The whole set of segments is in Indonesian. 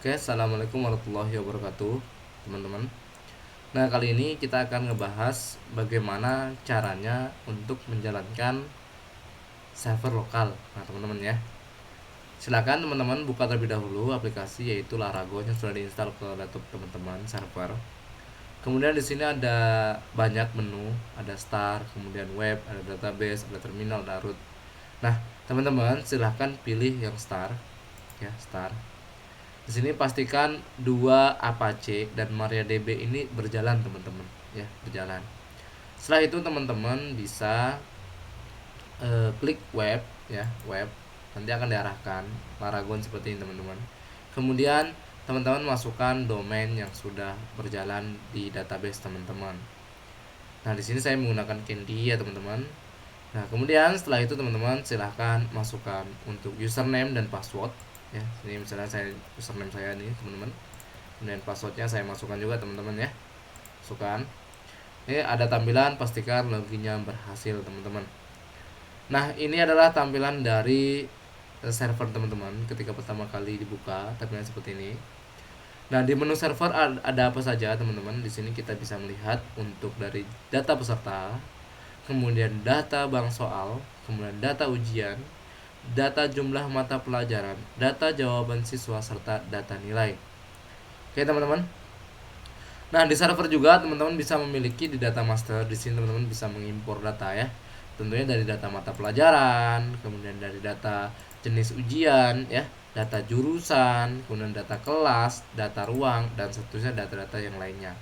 Oke, assalamualaikum warahmatullahi wabarakatuh, teman-teman. Nah, kali ini kita akan ngebahas bagaimana caranya untuk menjalankan server lokal. Nah, teman-teman ya, silakan teman-teman buka terlebih dahulu aplikasi yaitu Larago yang sudah diinstal ke laptop teman-teman server. Kemudian di sini ada banyak menu, ada start, kemudian web, ada database, ada terminal, ada root. Nah, teman-teman silahkan pilih yang start, ya start. Di sini pastikan dua Apache dan MariaDB ini berjalan teman-teman, ya berjalan. Setelah itu teman-teman bisa klik web, ya web. Nanti akan diarahkan Paragon seperti ini teman-teman. Kemudian teman-teman masukkan domain yang sudah berjalan di database teman-teman. Nah di sini saya menggunakan Candy ya teman-teman. Nah kemudian setelah itu teman-teman silahkan masukkan untuk username dan password. Ya, ini misalnya saya username saya nih teman-teman. Kemudian passwordnya saya masukkan juga teman-teman ya, masukkan. Ini ada tampilan pastikan loginnya berhasil teman-teman. Nah ini adalah tampilan dari server teman-teman ketika pertama kali dibuka, tampilan seperti ini. Nah di menu server ada apa saja teman-teman. Di sini kita bisa melihat untuk dari data peserta, kemudian data bank soal, kemudian data ujian, data jumlah mata pelajaran, data jawaban siswa serta data nilai. Oke teman-teman. Nah, di server juga teman-teman bisa memiliki di data master. Di sini teman-teman bisa mengimpor data ya. Tentunya dari data mata pelajaran, kemudian dari data jenis ujian ya, data jurusan, kemudian data kelas, data ruang dan seterusnya data-data yang lainnya.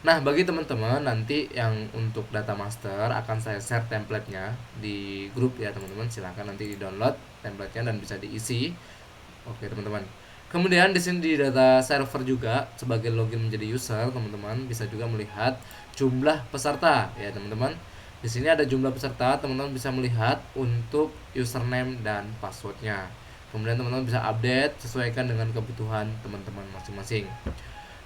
Nah, bagi teman-teman nanti yang untuk data master akan saya share template-nya di grup ya, teman-teman. Silahkan nanti di-download template-nya dan bisa diisi. Oke, teman-teman. Kemudian di sini di data server juga sebagai login menjadi user, teman-teman bisa juga melihat jumlah peserta ya, teman-teman. Di sini ada jumlah peserta, teman-teman bisa melihat untuk username dan passwordnya. Kemudian teman-teman bisa update sesuaikan dengan kebutuhan teman-teman masing-masing.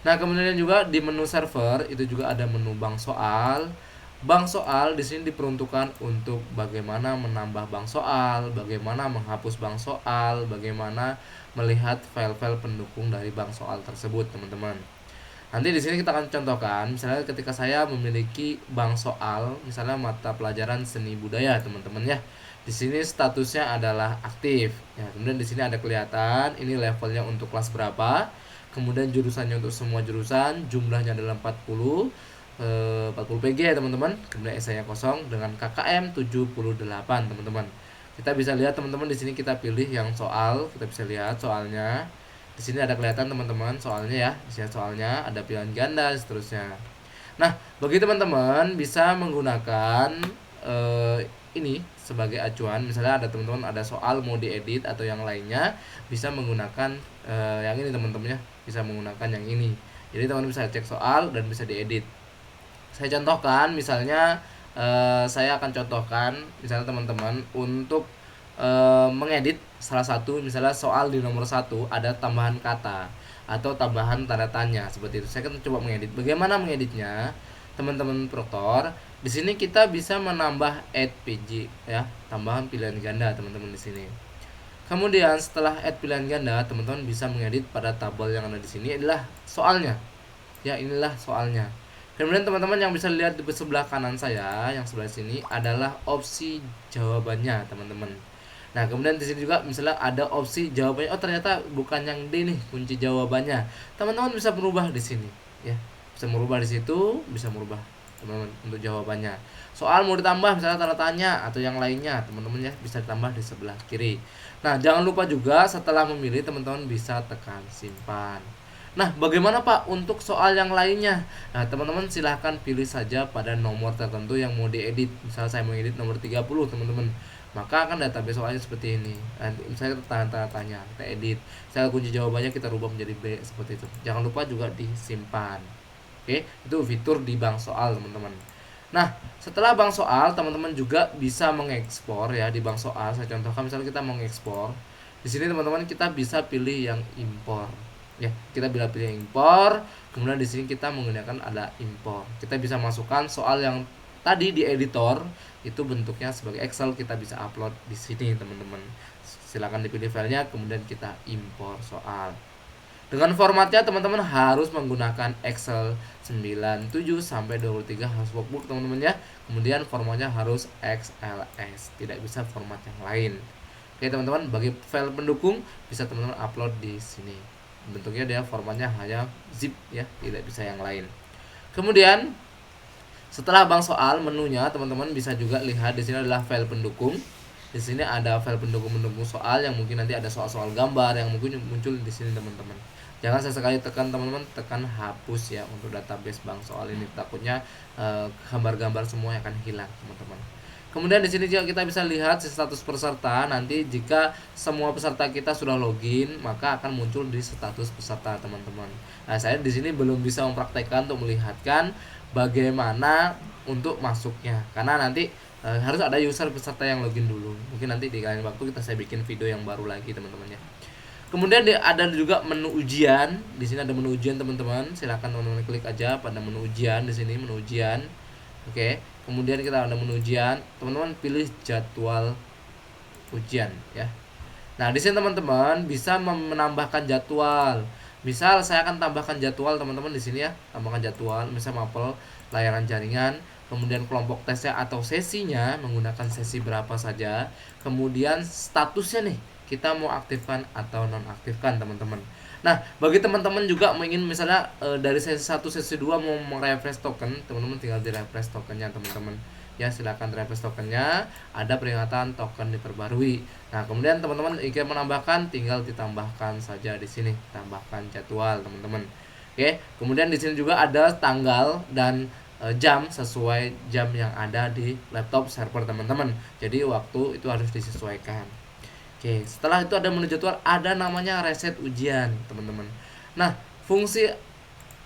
Nah, kemudian juga di menu server itu juga ada menu bank soal. Bank soal di sini diperuntukkan untuk bagaimana menambah bank soal, bagaimana menghapus bank soal, bagaimana melihat file-file pendukung dari bank soal tersebut, teman-teman. Nanti di sini kita akan contohkan, misalnya ketika saya memiliki bank soal, misalnya mata pelajaran seni budaya, teman-teman ya. Di sini statusnya adalah aktif. Ya, kemudian di sini ada kelihatan ini levelnya untuk kelas berapa. Kemudian jurusannya untuk semua jurusan, jumlahnya adalah 40 PG ya teman-teman. Kemudian esainya kosong dengan KKM 78 teman-teman. Kita bisa lihat teman-teman di sini kita pilih yang soal, kita bisa lihat soalnya. Di sini ada kelihatan teman-teman soalnya ya. Di sini soalnya ada pilihan ganda dan seterusnya. Nah, bagi teman-teman bisa menggunakan eh, ini sebagai acuan. Misalnya ada teman-teman ada soal mau diedit atau yang lainnya, bisa menggunakan yang ini teman-teman ya. Bisa menggunakan yang ini. Jadi teman-teman bisa cek soal dan bisa diedit. Saya contohkan misalnya saya akan contohkan misalnya teman-teman untuk mengedit salah satu, misalnya soal di nomor satu ada tambahan kata atau tambahan tanda tanya seperti itu. Saya akan coba mengedit. Bagaimana mengeditnya? Teman-teman proktor, di sini kita bisa menambah add PG ya, tambahan pilihan ganda teman-teman di sini. Kemudian setelah add pilihan ganda, teman-teman bisa mengedit pada tabel yang ada di sini adalah soalnya. Ya, inilah soalnya. Kemudian teman-teman yang bisa lihat di sebelah kanan saya, yang sebelah sini adalah opsi jawabannya, teman-teman. Nah, kemudian di sini juga misalnya ada opsi jawabannya. Oh, ternyata bukan yang D nih kunci jawabannya. Teman-teman bisa berubah di sini, ya. Bisa merubah di situ, bisa merubah teman-teman untuk jawabannya. Soal mau ditambah misalnya tanda tanya atau yang lainnya, teman-teman ya bisa ditambah di sebelah kiri. Nah, jangan lupa juga setelah memilih teman-teman bisa tekan simpan. Nah, bagaimana Pak untuk soal yang lainnya? Nah, teman-teman silahkan pilih saja pada nomor tertentu yang mau diedit. Misalnya saya mau edit nomor 30, teman-teman. Maka akan database soalnya seperti ini. Nanti misalnya tanda tanya, kita edit. Saya kunci jawabannya kita rubah menjadi B seperti itu. Jangan lupa juga disimpan. Oke, itu fitur di bank soal, teman-teman. Nah, setelah bank soal, teman-teman juga bisa mengekspor ya di bank soal. Saya contohkan misalnya kita mau mengekspor. Di sini teman-teman kita bisa pilih yang impor. Ya, kita bila pilih yang impor, kemudian di sini kita menggunakan ada impor. Kita bisa masukkan soal yang tadi di editor itu bentuknya sebagai Excel, kita bisa upload di sini, teman-teman. Silakan dipilih filenya, kemudian kita impor soal. Dengan formatnya teman-teman harus menggunakan Excel 97 sampai 23 harus workbook teman-teman ya. Kemudian formatnya harus XLS, tidak bisa format yang lain. Oke teman-teman, bagi file pendukung bisa teman-teman upload di sini. Bentuknya dia formatnya hanya zip ya, tidak bisa yang lain. Kemudian setelah bang soal menunya teman-teman bisa juga lihat di sini adalah file pendukung. Di sini ada file pendukung soal yang mungkin nanti ada soal-soal gambar yang mungkin muncul di sini teman-teman. Jangan sesekali tekan teman-teman, tekan hapus ya untuk database bang soal ini, takutnya gambar-gambar semua akan hilang teman-teman. Kemudian di sini juga kita bisa lihat status peserta. Nanti jika semua peserta kita sudah login, maka akan muncul di status peserta teman-teman. Nah, saya di sini belum bisa mempraktekkan untuk melihatkan bagaimana untuk masuknya, karena nanti harus ada user peserta yang login dulu. Mungkin nanti di lain waktu saya bikin video yang baru lagi teman-teman ya. Kemudian ada juga menu ujian. Di sini ada menu ujian teman-teman. Silakan teman-teman klik aja pada menu ujian di sini, menu ujian. Oke. Kemudian kita ada menu ujian. Teman-teman pilih jadwal ujian ya. Nah, di sini teman-teman bisa menambahkan jadwal. Misal saya akan tambahkan jadwal teman-teman di sini ya. Tambahkan jadwal, misal mapel layanan jaringan, kemudian kelompok tesnya atau sesinya menggunakan sesi berapa saja. Kemudian statusnya nih, kita mau aktifkan atau nonaktifkan teman-teman. Nah, bagi teman-teman juga ingin misalnya dari sesi 1 sesi 2 mau merefresh token, teman-teman tinggal di refresh tokennya teman-teman. Ya, silakan refresh tokennya, ada peringatan token diperbarui. Nah, kemudian teman-teman ingin menambahkan, tinggal ditambahkan saja di sini, tambahkan jadwal teman-teman. Oke, kemudian di sini juga ada tanggal dan jam sesuai jam yang ada di laptop server teman-teman. Jadi waktu itu harus disesuaikan. Oke, setelah itu ada menu jadwal, ada namanya reset ujian, teman-teman. Nah, fungsi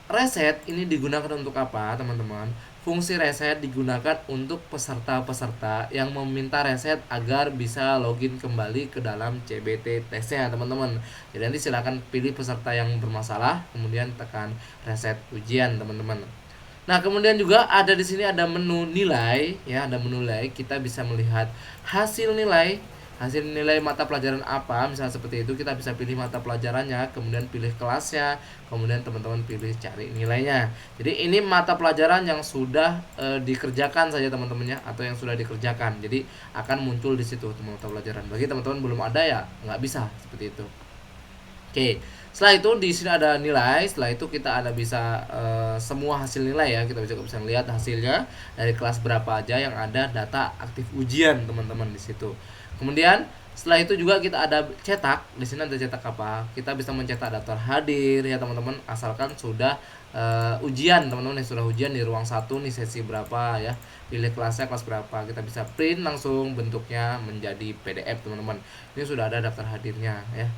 reset ini digunakan untuk apa, teman-teman? Fungsi reset digunakan untuk peserta-peserta yang meminta reset agar bisa login kembali ke dalam CBT tesnya, teman-teman. Jadi nanti silakan pilih peserta yang bermasalah, kemudian tekan reset ujian, teman-teman. Nah, kemudian juga ada di sini ada menu nilai, ya, ada menu nilai. Kita bisa melihat hasil nilai mata pelajaran apa, misalnya seperti itu. Kita bisa pilih mata pelajarannya, kemudian pilih kelasnya, kemudian teman-teman pilih cari nilainya. Jadi ini mata pelajaran yang sudah dikerjakan saja teman-teman ya, atau yang sudah dikerjakan. Jadi akan muncul di situ mata pelajaran. Bagi teman-teman belum ada ya nggak bisa seperti itu. Oke, setelah itu di sini ada nilai. Setelah itu kita ada bisa semua hasil nilai ya. Kita bisa melihat hasilnya dari kelas berapa aja yang ada data aktif ujian teman-teman di situ. Kemudian setelah itu juga kita ada cetak. Di sini ada cetak apa? Kita bisa mencetak daftar hadir ya teman-teman, asalkan sudah ujian teman-teman, yang sudah ujian di ruang 1 nih sesi berapa ya. Pilih kelasnya kelas berapa. Kita bisa print langsung bentuknya menjadi PDF teman-teman. Ini sudah ada daftar hadirnya ya.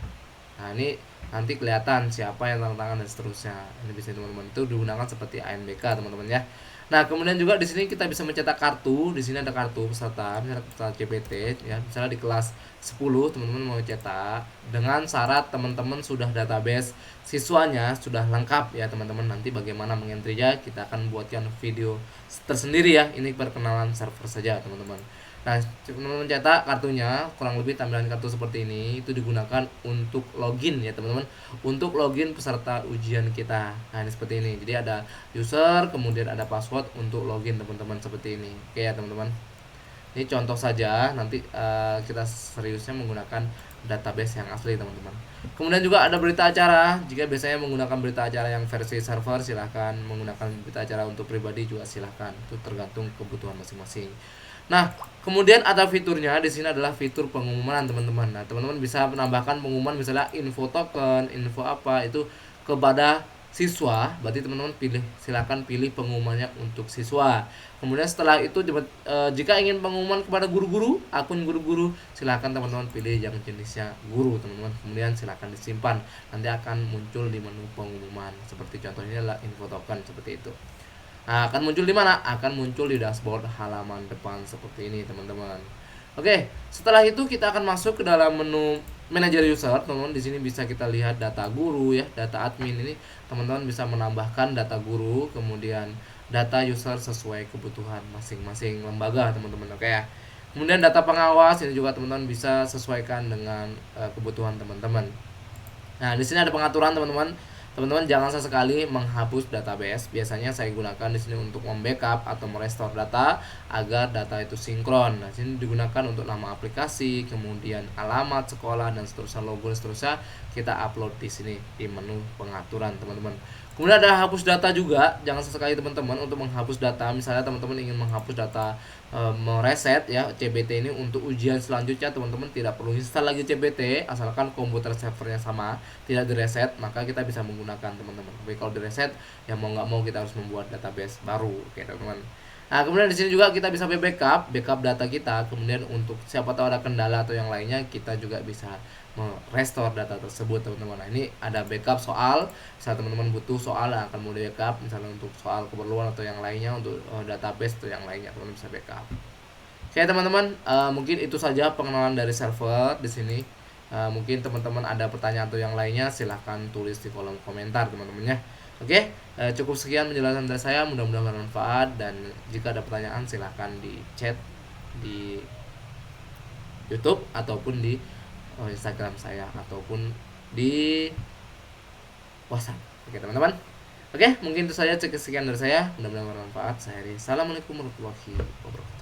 Nah, ini nanti kelihatan siapa yang tanda tangan dan seterusnya. Ini bisa teman-teman, itu digunakan seperti ANBK teman-teman ya. Nah, kemudian juga di sini kita bisa mencetak kartu. Di sini ada kartu peserta, misalnya peserta CPT ya. Misalnya di kelas 10 teman-teman mau cetak, dengan syarat teman-teman sudah database siswanya sudah lengkap ya teman-teman. Nanti bagaimana mengentrinya kita akan buatkan video tersendiri ya. Ini perkenalan server saja teman-teman. Nah, teman-teman cetak kartunya, kurang lebih tampilan kartu seperti ini. Itu digunakan untuk login ya teman-teman, untuk login peserta ujian kita. Nah, ini seperti ini. Jadi ada user, kemudian ada password untuk login teman-teman seperti ini. Oke ya teman-teman. Ini contoh saja, nanti kita seriusnya menggunakan database yang asli teman-teman. Kemudian juga ada berita acara. Jika biasanya menggunakan berita acara yang versi server, silahkan. Menggunakan berita acara untuk pribadi juga silahkan. Itu tergantung kebutuhan masing-masing. Nah, kemudian ada fiturnya. Di sini adalah fitur pengumuman teman-teman. Nah, teman-teman bisa menambahkan pengumuman misalnya info token, info apa itu kepada siswa. Berarti teman-teman silakan pilih pengumumannya untuk siswa. Kemudian setelah itu jika ingin pengumuman kepada guru-guru, akun guru-guru, silakan teman-teman pilih yang jenisnya guru teman-teman. Kemudian silakan disimpan. Nanti akan muncul di menu pengumuman. Seperti contohnya adalah info token seperti itu. Nah, akan muncul di mana? Akan muncul di dashboard halaman depan seperti ini, teman-teman. Oke, setelah itu kita akan masuk ke dalam menu manajer user, teman-teman. Di sini bisa kita lihat data guru ya, data admin ini. Teman-teman bisa menambahkan data guru, kemudian data user sesuai kebutuhan masing-masing lembaga, teman-teman. Oke ya. Kemudian data pengawas ini juga teman-teman bisa sesuaikan dengan kebutuhan teman-teman. Nah, di sini ada pengaturan teman-teman. Teman-teman jangan sesekali menghapus database. Biasanya saya gunakan di sini untuk membackup atau merestore data agar data itu sinkron. Nah, sini digunakan untuk nama aplikasi, kemudian alamat sekolah dan seterusnya, logo dan seterusnya kita upload di sini di menu pengaturan, teman-teman. Kemudian ada hapus data juga. Jangan sesekali teman-teman untuk menghapus data. Misalnya teman-teman ingin menghapus data, mereset ya CBT ini untuk ujian selanjutnya, teman-teman tidak perlu install lagi CBT asalkan komputer servernya sama, tidak direset, maka kita bisa menggunakan, teman-teman. Tapi kalau direset ya mau nggak mau kita harus membuat database baru, oke teman-teman. Nah, kemudian di sini juga kita bisa backup data kita. Kemudian untuk siapa tahu ada kendala atau yang lainnya, kita juga bisa merestore data tersebut, teman-teman. Nah, ini ada backup soal. Misalnya teman-teman butuh soal yang akan mau di backup, misalnya untuk soal keperluan atau yang lainnya, untuk database atau yang lainnya, teman-teman bisa backup. Oke, teman-teman, mungkin itu saja pengenalan dari server di sini. Mungkin teman-teman ada pertanyaan atau yang lainnya, silahkan tulis di kolom komentar, teman-teman ya. Oke, cukup sekian penjelasan dari saya, mudah-mudahan bermanfaat, dan jika ada pertanyaan silahkan di chat di YouTube ataupun di Instagram saya ataupun di WhatsApp. Oke, teman-teman. Oke, mungkin itu saja, sekian dari saya, mudah-mudahan bermanfaat. Saya Heri. Assalamualaikum warahmatullahi wabarakatuh.